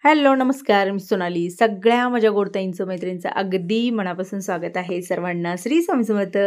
Hello, नमस्कार. मी सोनाली. सगळ्या माझ्या गोडताईंचं, मैत्रिणींचं अगदी मनापासून स्वागत आहे सर्वांना. श्री स्वामी समर्थ.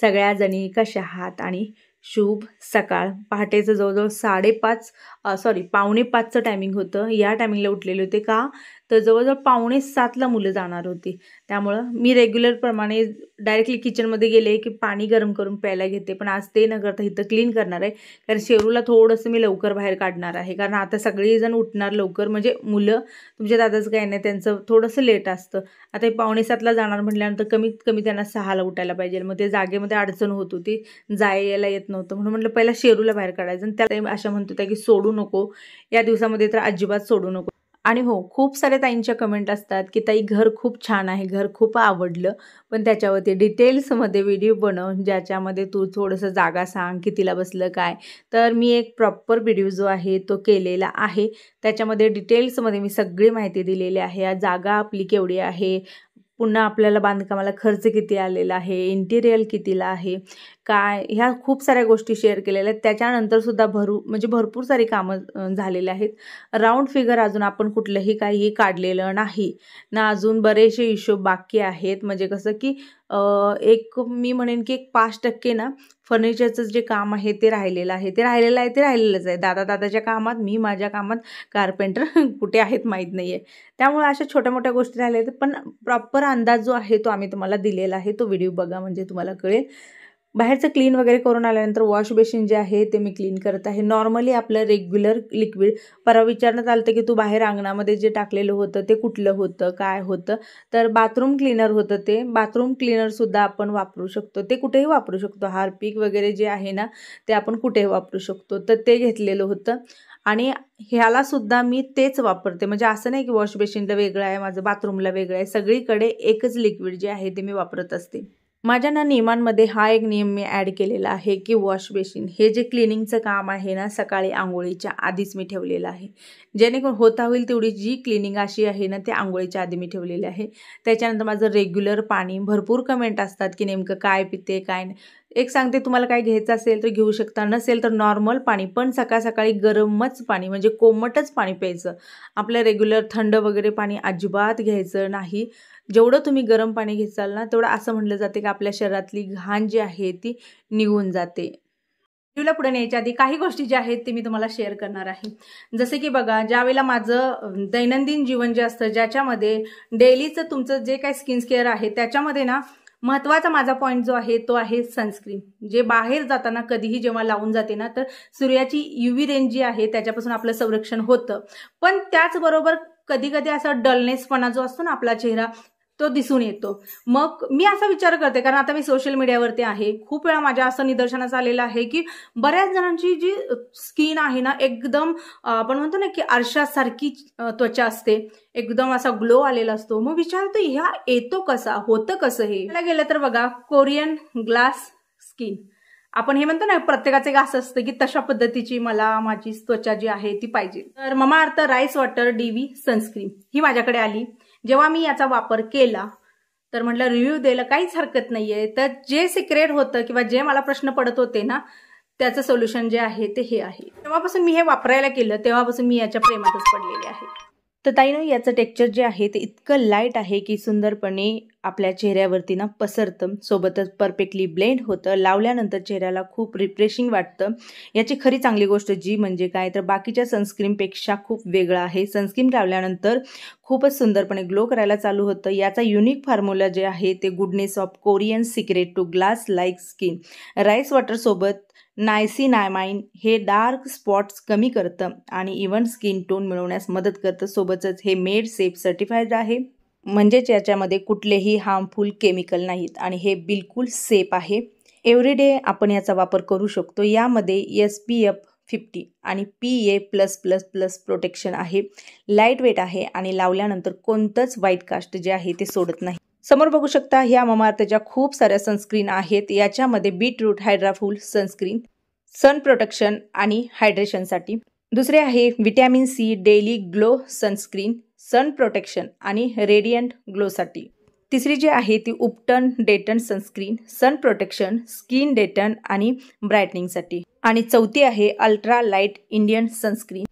सगळ्या जणी कशा आहात आणि शुभ सकाळ. पहाटेचं जवळजवळ 5:30 पावणे 5चं टायमिंग होतं. या टायमिंगला उठलेले होते का तर जवळजवळ पावणे 7ला मुलं जाणार होती. त्यामुळं मी रेग्युलरप्रमाणे डायरेक्टली किचनमध्ये गेले की पाणी गरम करून प्यायला घेते. पण आज ते न करता इथं क्लीन करणार आहे. कारण शेरूला थोडंसं मी लवकर बाहेर काढणार आहे. कारण आता सगळेजण उठणार लवकर, म्हणजे मुलं, तुमच्या दादाचं काही नाही, त्यांचं थोडंसं लेट असतं. आता हे पावणे 7ला जाणार म्हटल्यानंतर कमीत कमी त्यांना 6ला उठायला पाहिजे. मग ते जागेमध्ये अडचण होत होती, जायला येत नव्हतं. म्हणून म्हटलं पहिला शेरूला बाहेर काढायचं. आणि त्याला अशा म्हणत होत्या की सोडू नको, या दिवसामध्ये तर अजिबात सोडू नको. आणि हो, खूप साऱ्या ताईंच्या कमेंट असतात की ताई घर खूप छान आहे, घर खूप आवडलं, पण त्याच्यावरती डिटेल्समध्ये व्हिडिओ बनव ज्याच्यामध्ये तू थोडंसं जागा सांग, कितीला बसलं काय. तर मी एक प्रॉपर व्हिडिओ जो आहे तो केलेला आहे. त्याच्यामध्ये डिटेल्समध्ये मी सगळी माहिती दिलेली आहे. जागा आपली केवढी आहे, पुन्हा आपल्याला बांधकामाला खर्च किती आलेला आहे, इंटिरियर कितीला आहे, काय, ह्या खूप साऱ्या गोष्टी शेअर केलेल्या आहेत. त्याच्यानंतरसुद्धा भरपूर सारी कामं झालेली आहेत. राऊंड फिगर अजून आपण कुठलंही काहीही काढलेलं नाही ना, अजून बरेचसे हिशोब बाकी आहेत. म्हणजे कसं की एक मी म्हणेन की 5% ना फर्निचरचं जे काम आहे ते राहिलेलं आहे. ते राहिलेलंच आहे. दादाच्या कामात, मी माझ्या कामात, कारपेंटर कुठे आहेत माहीत नाही आहे. त्यामुळे अशा छोट्या मोठ्या गोष्टी राहिल्या आहेत. पण प्रॉपर अंदाज जो आहे तो आम्ही तुम्हाला दिलेला आहे. तो व्हिडिओ बघा म्हणजे तुम्हाला कळेल. बाहेरचं क्लीन वगैरे करून आल्यानंतर वॉश बेसिन जे आहे ते मी क्लीन करत आहे. नॉर्मली आपलं रेग्युलर लिक्विड. परवा विचारण्यात आलं होतं की तू बाहेर अंगणामध्ये जे टाकलेलं होतं ते कुठलं होतं, काय होतं, तर बाथरूम क्लीनर होतं ते. बाथरूम क्लीनरसुद्धा आपण वापरू शकतो, ते कुठेही वापरू शकतो. हार्पिक वगैरे जे आहे ना ते आपण कुठेही वापरू शकतो. तर ते घेतलेलं होतं. आणि ह्यालासुद्धा मी तेच वापरते. म्हणजे असं नाही की वॉश बेसिनला वेगळं आहे, माझं बाथरूमला वेगळं आहे. सगळीकडे एकच लिक्विड जे आहे ते मी वापरत असते. माझ्या ना नियमांमध्ये हा एक नियम मी ॲड केलेला आहे की वॉश बेसिन हे जे क्लिनिंगचं काम आहे ना, सकाळी आंघोळीच्या आधीच मी ठेवलेलं आहे. जेणेकरून होता होईल तेवढी जी क्लिनिंग अशी आहे ना ते आंघोळीच्या आधी मी ठेवलेली आहे. त्याच्यानंतर माझं रेग्युलर पाणी. भरपूर कमेंट असतात की नेमकं काय पिते काय नाही. एक सांगते, तुम्हाला काय घ्यायचं असेल तर घेऊ शकता, नसेल तर नॉर्मल पाणी, पण सकाळी गरमच पाणी, म्हणजे कोमटच पाणी प्यायचं. आपलं रेग्युलर थंड वगैरे पाणी अजिबात घ्यायचं नाही. जेवढं तुम्ही गरम पाणी घेचाल ना तेवढं असं म्हटलं जाते की आपल्या शरीरातली घाण जी आहे ती निघून जाते. व्हिडिओला पुढे न्यायच्या आधी काही गोष्टी ज्या आहेत ते मी तुम्हाला शेअर करणार आहे. जसे की बघा, ज्यावेळेला माझं दैनंदिन जीवन जे असतं, ज्याच्यामध्ये डेलीचं तुमचं जे काही स्किन केअर आहे त्याच्यामध्ये ना महत्त्वाचा माझा पॉईंट जो आहे तो आहे सनस्क्रीन. जे बाहेर जाताना कधीही जेव्हा लावून जाते ना तर सूर्याची UV रेंज जी आहे त्याच्यापासून आपलं संरक्षण होतं. पण त्याचबरोबर कधी कधी असा डलनेसपणा जो असतो ना आपला चेहरा, तो दिसून येतो. मग मी असा विचार करते, कारण आता मी सोशल मीडियावरती आहे, खूप वेळा माझ्या असं निदर्शनास आलेलं आहे की बऱ्याच जणांची जी स्किन आहे ना एकदम आपण म्हणतो ना की आरशासारखी त्वचा असते, एकदम असा ग्लो आलेला असतो. मग विचारतो ह्या येतो कसा, होतं कसं हे. गेलं तर बघा, कोरियन ग्लास स्किन आपण हे म्हणतो ना, प्रत्येकाचं एक असं असतं की तशा पद्धतीची मला माझी त्वचा जी आहे ती पाहिजे. तर Mamaearth rice water DV sunscreen ही माझ्याकडे आली. जेव्हा मी याचा वापर केला तर म्हटलं रिव्ह्यू द्यायला काहीच हरकत नाहीये. तर जे सिक्रेट होतं किंवा जे मला प्रश्न पडत होते ना त्याचं सोल्युशन जे आहे ते हे आहे. तेव्हापासून मी हे वापरायला केलं, तेव्हापासून मी याच्या प्रेमातच पडलेले आहे. तर ताईनं याचं टेक्स्चर जे आहे ते इतकं लाईट आहे की सुंदरपणे आपल्या चेहऱ्यावरती ना पसरतं, सोबतच परफेक्टली ब्लेंड होतं. लावल्यानंतर चेहऱ्याला खूप रिफ्रेशिंग वाटतं. याची खरी चांगली गोष्ट जी म्हणजे काय तर बाकीच्या सनस्क्रीनपेक्षा खूप वेगळं आहे. सनस्क्रीन लावल्यानंतर खूपच सुंदरपणे ग्लो करायला चालू होतं. याचा युनिक फॉर्म्युला जे आहे ते goodness of Korean secret to glass like skin. Rice वॉटरसोबत नायसिनामाइन हे डार्क स्पॉट्स कमी करतं आणि इव्हन स्किन टोन मिळवण्यास मदत करतं. सोबतच हे मेड सेफ सर्टिफाईड आहे, म्हणजेच याच्यामध्ये कुठलेही हार्मफुल केमिकल नाहीत आणि हे बिलकुल सेफ आहे. एव्हरीडे आपण याचा वापर करू शकतो. यामध्ये SPF 50 आणि PA+++ प्रोटेक्शन आहे. लाईट वेट आहे आणि लावल्यानंतर कोणतंच व्हाईट कास्ट जे आहे ते सोडत नाही. समोर बघू शकता ह्या ममाअर्थच्या खूप साऱ्या सनस्क्रीन आहेत. याच्यामध्ये beetroot hydraful sunscreen, sun protection आणि हायड्रेशनसाठी. दुसरे आहे vitamin C daily glow sunscreen, sun protection आणि रेडियंट ग्लोसाठी. तिसरी जी आहे ती ubtan detan sunscreen, sun protection, skin detan आणि ब्राईटनिंगसाठी. आणि चौथी आहे अल्ट्रा लाईट इंडियन सनस्क्रीन.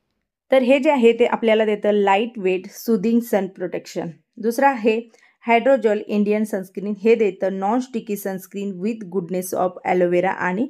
तर हे जे आहे ते आपल्याला देतं lightweight soothing sun protection. दुसरं आहे हायड्रोजल इंडियन सनस्क्रीन. हे देतं non sticky sunscreen with goodness of aloe vera आणि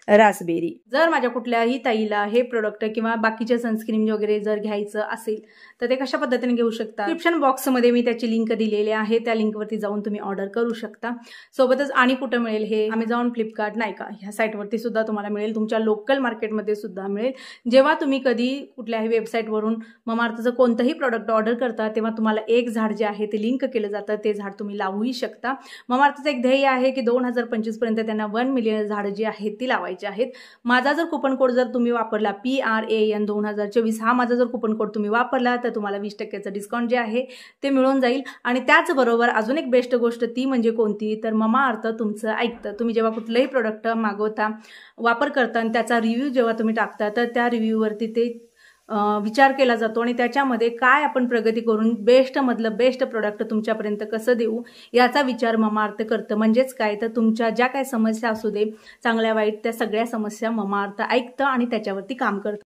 रासबेरी. जर माझ्या कुठल्याही ताईला हे प्रोडक्ट किंवा बाकीचे सनस्क्रीन वगैरे जर घ्यायचं असेल तर ते कशा पद्धतीने घेऊ शकता, डिस्क्रिप्शन बॉक्समध्ये मी त्याची लिंक दिलेली आहे. त्या लिंकवरती जाऊन तुम्ही ऑर्डर करू शकता. सोबतच आणि कुठं मिळेल हे Amazon, फ्लिपकार्ट, नायका ह्या साईटवरती सुद्धा तुम्हाला मिळेल. तुमच्या लोकल मार्केटमध्ये सुद्धा मिळेल. जेव्हा तुम्ही कधी कुठल्याही वेबसाईटवरून ममाअर्थचं कोणतंही प्रोडक्ट ऑर्डर करता तेव्हा तुम्हाला एक झाड जे आहे ते लिंक केलं जातं. ते झाड तुम्ही लावूही शकता. ममाअर्थचं एक ध्येय आहे की 2025 पर्यंत त्यांना 1 मिलियन झाडं जी आहेत ती लावायची आहेत. माझा जर कुपन कोड जर तुम्ही वापरला PRAN 2024 हा माझा जर कुपन कोड तुम्ही वापरला तर तुम्हाला 20% डिस्काउंट जे आहे ते मिळून जाईल. आणि त्याचबरोबर अजून एक बेस्ट गोष्ट ती म्हणजे कोणती, तर ममाअर्थ तुमचं ऐकतं. तुम्ही जेव्हा कुठलंही प्रोडक्ट मागवता, वापर करता आणि त्याचा रिव्ह्यू जेव्हा तुम्ही टाकता तर त्या रिव्ह्यूवरती ते विचार केला जातो आणि त्याच्यामध्ये काय आपण प्रगती करून बेस्टमधलं बेस्ट प्रोडक्ट तुमच्यापर्यंत कसं देऊ याचा विचार ममाअर्थ करतं. म्हणजेच काय, तर तुमच्या ज्या काही समस्या असू दे, चांगल्या वाईट, त्या सगळ्या समस्या ममाअर्थ ऐकतं आणि त्याच्यावरती काम करतं.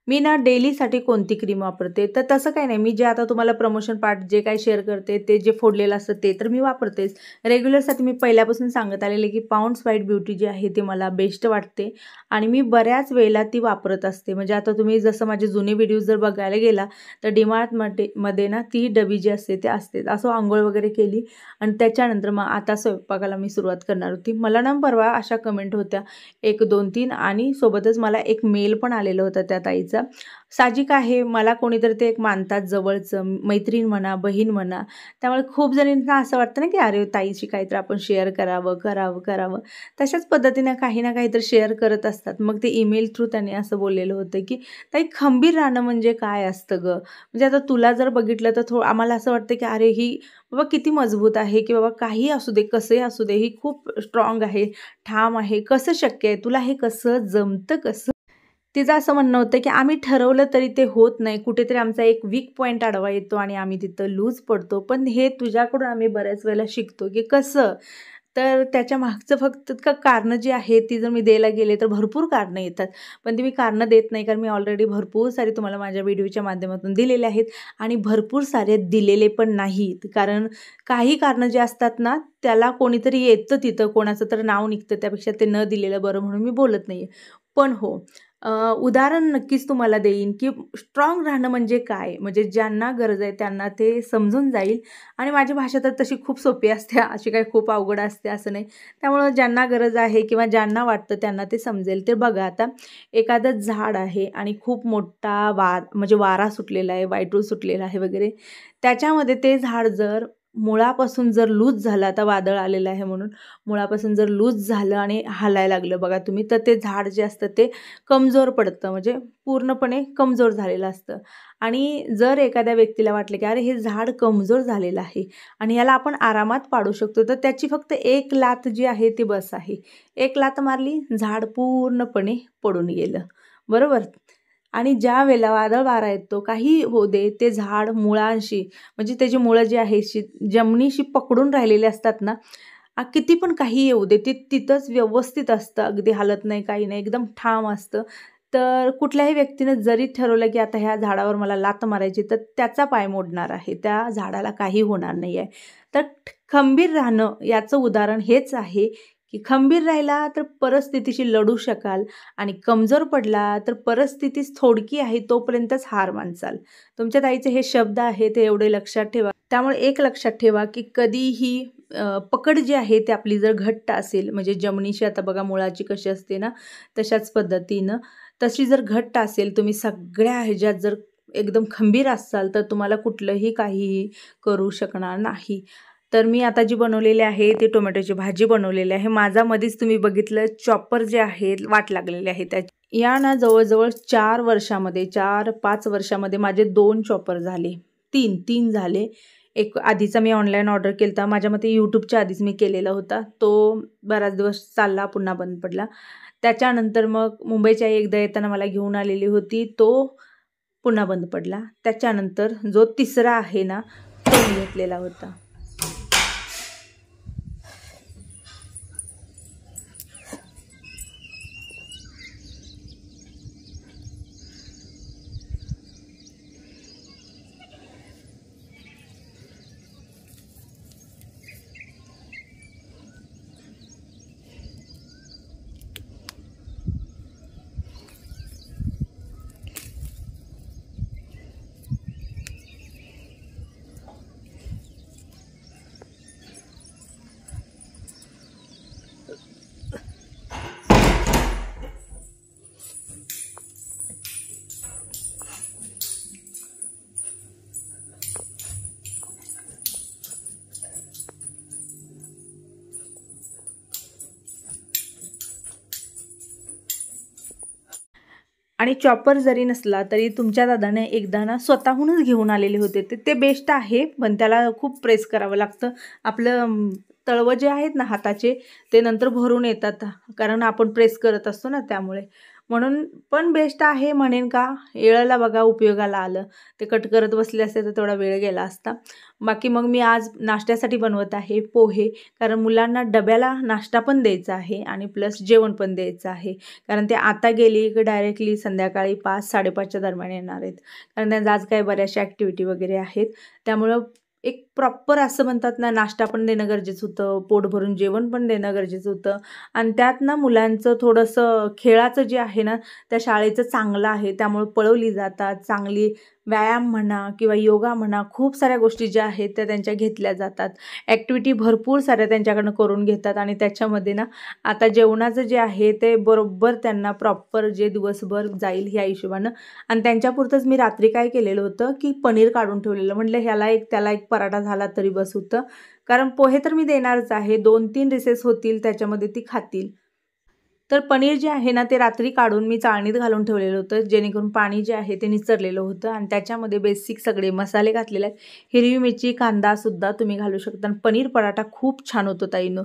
मी ना डेलीसाठी कोणती क्रीम वापरते तर तसं काही नाही. मी जे आता तुम्हाला प्रमोशन पार्ट जे काही शेअर करते ते जे फोडलेलं असतं ते तर मी वापरतेच. रेग्युलरसाठी मी पहिल्यापासून सांगत आलेले की पाऊंड्स व्हाईट ब्युटी जी आहे ती मला बेस्ट वाटते आणि मी बऱ्याच वेळेला ती वापरत असते. म्हणजे आता तुम्ही जसं माझे जुने व्हिडिओज जर बघायला गेला तर डीमार्टमध्ये ना ती डबी जी असते ते असते. असं आंघोळ वगैरे केली आणि त्याच्यानंतर मग आता स्वयंपाकाला मी सुरुवात करणार होती. मला ना परवा अशा कमेंट होत्या 1, 2, 3 आणि सोबतच मला एक मेल पण आलेलं होतं त्या ताईचा. साहजिक आहे, मला कोणीतरी ते एक मानतात जवळचं, मैत्रीण म्हणा, बहीण म्हणा. त्यामुळे खूप जणींना असं वाटतं ना की अरे ताईशी काहीतरी आपण शेअर करावं. तशाच पद्धतीने काही ना काहीतरी शेअर करत असतात. मग ते ईमेल थ्रू त्याने असं बोललेलं होतं की ताई खंबीर राहणं म्हणजे काय असतं गं. म्हणजे आता तुला जर बघितलं तर आम्हाला असं वाटतं की अरे ही बाबा किती मजबूत आहे, की बाबा काही असू दे, कसंही असू दे, ही खूप स्ट्रॉंग आहे, ठाम आहे. कसं शक्य आहे, तुला हे कसं जमतं कसं. तिचं असं म्हणणं होतं की आम्ही ठरवलं तरी ते होत नाही. कुठेतरी आमचा एक वीक पॉईंट आडवा येतो आणि आम्ही तिथं लूज पडतो. पण हे तुझ्याकडून आम्ही बऱ्याच वेळेला शिकतो की कसं. तर त्याच्या मागचं फक्त कारणं जी आहेत ती जर मी द्यायला गेले तर भरपूर कारणं येतात. पण ती मी कारणं देत नाही, कारण मी ऑलरेडी भरपूर सारे तुम्हाला माझ्या व्हिडिओच्या माध्यमातून दिलेले आहेत आणि भरपूर सारे दिलेले पण नाहीत. कारण काही कारणं जे असतात ना त्याला कोणीतरी येतं तिथं, कोणाचं तर नाव निघतं, त्यापेक्षा ते न दिलेलं बरं म्हणून मी बोलत नाही. पण हो, उदाहरण नक्कीच तुम्हाला देईन की स्ट्रॉंग राहणं म्हणजे काय, म्हणजे ज्यांना गरज आहे त्यांना ते समजून जाईल. आणि माझी भाषा तर तशी खूप सोपी असते, अशी काही खूप अवघड असते असं नाही. त्यामुळं ज्यांना गरज आहे किंवा ज्यांना वाटतं त्यांना ते समजेल. ते बघा, आता एखादं झाड आहे आणि खूप मोठा म्हणजे वारा सुटलेला आहे, वायटूळ सुटलेला आहे वगैरे, त्याच्यामध्ये ते झाड जर मुळापासून जर लूज झालं, आता वादळ आलेलं आहे म्हणून मुळापासून जर लूज झालं आणि हालायला लागलं बघा तुम्ही, तर ते झाड जे असतं ते कमजोर पडतं, म्हणजे पूर्णपणे कमजोर झालेलं असतं. आणि जर एखाद्या व्यक्तीला वाटलं की अरे हे झाड कमजोर झालेलं आहे आणि याला आपण आरामात पाडू शकतो, तर त्याची फक्त एक लात जी आहे ती बस आहे. एक लात मारली, झाड पूर्णपणे पडून गेलं, बरोबर. आणि ज्या वेळेला वादळ वारा येतो, काही होऊ दे, ते झाड मुळांशी, म्हणजे त्याची मुळं जी आहे जमिनीशी पकडून राहिलेले असतात ना, किती पण काही येऊ दे ते तिथंच व्यवस्थित असतं, अगदी हालत नाही, काही नाही, एकदम ठाम असतं. तर कुठल्याही व्यक्तीनं जरी ठरवलं की आता ह्या झाडावर मला लाथ मारायची, तर त्याचा पाय मोडणार आहे, त्या झाडाला काही होणार नाही आहे. तर खंबीर राहणं याचं उदाहरण हेच आहे की खंबीर राहिला तर परिस्थितीशी लढू शकाल आणि कमजोर पडला तर परिस्थितीच थोडकी आहे तोपर्यंतच हार मानसाल. तुमच्या ताईचे हे शब्द आहेत, ते एवढे लक्षात ठेवा. त्यामुळे एक लक्षात ठेवा की कधीही पकड जी आहे ती आपली जर घट्ट असेल, म्हणजे जमिनीशी आता बघा मुळाची कशी असते ना, तशाच पद्धतीनं तशी जर घट्ट असेल, तुम्ही सगळ्या ह्याच्यात जर एकदम खंबीर असाल तर तुम्हाला कुठलंही काहीही करू शकणार नाही. तर मी आता जी बनवलेली आहे ती टोमॅटोची भाजी बनवलेली आहे. माझा मध्येच तुम्ही बघितलं चॉपर जे आहे वाट लागलेले आहे त्याची. या ना जवळजवळ 4-5 वर्षामध्ये माझे 2 चॉपर झाले, 3 झाले. एक आधीचा मी ऑनलाईन ऑर्डर केला होता, माझ्या मते यूट्यूबच्या आधीच मी केलेला होता, तो बराच दिवस चालला, पुन्हा बंद पडला. त्याच्यानंतर मग मुंबईच्या एकदा येताना मला घेऊन आलेली होती, तो पुन्हा बंद पडला. त्याच्यानंतर जो तिसरा आहे ना तो मी घेतलेला होता. आणि चॉपर जरी नसला तरी तुमच्या दादाने एकदा ना स्वतःहूनच घेऊन आलेले होते, ते बेस्ट आहे, पण त्याला खूप प्रेस करावं लागतं. आपलं तळवं जे आहेत ना हाताचे ते नंतर भरून येतात, कारण आपण प्रेस करत असतो ना, त्यामुळे. म्हणून पण बेस्ट आहे म्हणेन का, येळाला बघा उपयोगाला आलं. ते कट करत बसले असते तर थोडा वेळ गेला असता. बाकी मग मी आज नाश्त्यासाठी बनवत आहे पोहे, कारण मुलांना डब्याला नाश्ता पण द्यायचा आहे आणि प्लस जेवण पण द्यायचं आहे. कारण ते आता गेली की डायरेक्टली संध्याकाळी 5-5:30च्या दरम्यान येणार आहेत, कारण त्यांचं आज काही बऱ्याचशा ॲक्टिव्हिटी वगैरे आहेत. त्यामुळं एक प्रॉपर असं म्हणतात ना, नाश्ता पण देणं गरजेचं होतं, पोट भरून जेवण पण देणं गरजेचं होतं. आणि त्यात ना मुलांचं थोडंसं खेळाचं जे आहे ना, त्या शाळेचं चांगलं आहे, त्यामुळे पळवली जातात, चांगली व्यायाम म्हणा किंवा योगा म्हणा, खूप साऱ्या गोष्टी ज्या आहेत त्या त्यांच्या घेतल्या जातात. ॲक्टिव्हिटी भरपूर साऱ्या त्यांच्याकडनं करून घेतात आणि त्याच्यामध्ये ना आता जेवणाचं जे आहे ते बरोबर त्यांना प्रॉपर जे दिवसभर जाईल ह्या हिशोबानं. आणि त्यांच्यापुरतंच मी रात्री काय केलेलं होतं की पनीर काढून ठेवलेलं, म्हटलं ह्याला एक त्याला एक पराठा झाला तरी बस होतं, कारण पोहे तर मी देणारच आहे, 2-3 रिसेस होतील त्याच्यामध्ये ती खातील. तर पनीर जे आहे ना ते रात्री काढून मी चाळणीत घालून ठेवलेलं होतं, जेणेकरून पाणी जे आहे ते निचरलेलं होतं आणि त्याच्यामध्ये बेसिक सगळे मसाले घातलेले आहेत. हिरवी मिरची, कांदासुद्धा तुम्ही घालू शकता. आणि पनीर पराठा खूप छान होतो ताईनो,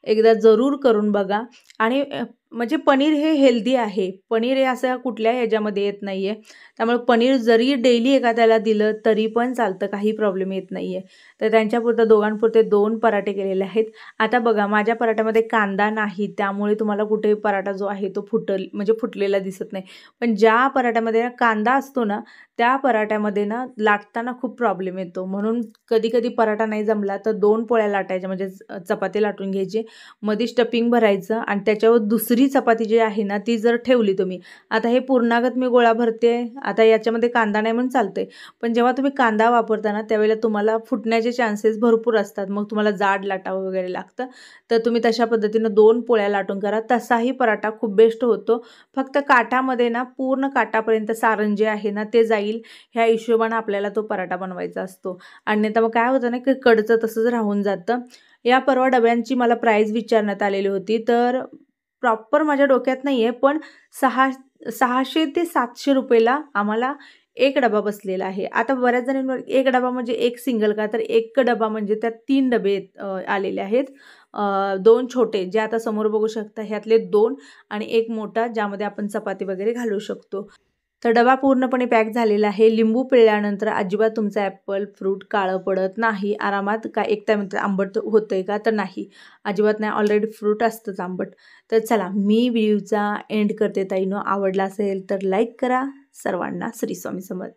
एकदा जरूर करून बघा. आणि म्हणजे पनीर हे हेल्दी आहे, पनीर हे असं कुठल्या ह्याच्यामध्ये येत नाही आहे, त्यामुळे पनीर जरी डेली एखाद्याला दिलं तरी पण चालतं, काही प्रॉब्लेम येत नाही आहे. तर त्यांच्यापुरतं दोघांपुरते 2 पराठे केलेले आहेत. आता बघा माझ्या पराठ्यामध्ये कांदा नाही, त्यामुळे तुम्हाला कुठे पराठा जो आहे तो म्हणजे फुटलेला दिसत नाही. पण ज्या पराठ्यामध्ये ना कांदा असतो ना, त्या पराठ्यामध्ये ना लाटताना खूप प्रॉब्लेम येतो. म्हणून कधी कधी पराठा नाही जमला तर 2 पोळ्या लाटायच्या, म्हणजे चपाती लाटून घ्यायची, मध्ये स्टफिंग भरायचं आणि त्याच्यावर दुसरी चपाती जी आहे ना ती जर ठेवली तुम्ही, आता हे पूर्णागत मी गोळा भरते, आता याच्यामध्ये कांदा नाही म्हणून चालतंय, पण जेव्हा तुम्ही कांदा वापरता ना त्यावेळेला तुम्हाला फुटण्याचे चान्सेस भरपूर असतात, मग तुम्हाला जाड लाटावं वगैरे लागतं. तर तुम्ही तशा पद्धतीनं 2 पोळ्या लाटून करा, तसाही पराठा खूप बेस्ट होतो. फक्त काठामध्ये ना पूर्ण काठापर्यंत सारण जे आहे ना ते जाईल, ह्या हिशोबानं आपल्याला तो पराठा बनवायचा असतो. आणि तर मग काय होतं ना की कडचं तसंच राहून जातं. या परवा डब्यांची मला प्राईस विचारण्यात आलेली होती, तर प्रॉपर माझ्या डोक्यात नाही आहे, पण 600 ते 700 रुपयेला आम्हाला एक डबा बसलेला आहे. आता बऱ्याच जणांवर एक डबा म्हणजे एक सिंगल का, तर एक डबा म्हणजे त्यात 3 डबे आलेले आहेत. 2 छोटे जे आता समोर बघू शकता, ह्यातले 2 आणि एक मोठा ज्यामध्ये आपण चपाती वगैरे घालू शकतो. तर डबा पूर्णपणे पॅक झालेला आहे. लिंबू पिळल्यानंतर अजिबात तुमचं ॲपल फ्रूट काळं पडत नाही. आरामात काय एक टाईम आंबट होतंय का, तर नाही, अजिबात नाही, ऑलरेडी फ्रूट असतंच आंबट. तर चला मी व्हिडिओचा एंड करते ताईनो. आवडला असेल तर लाईक करा. सर्वांना श्री स्वामी समर्थ.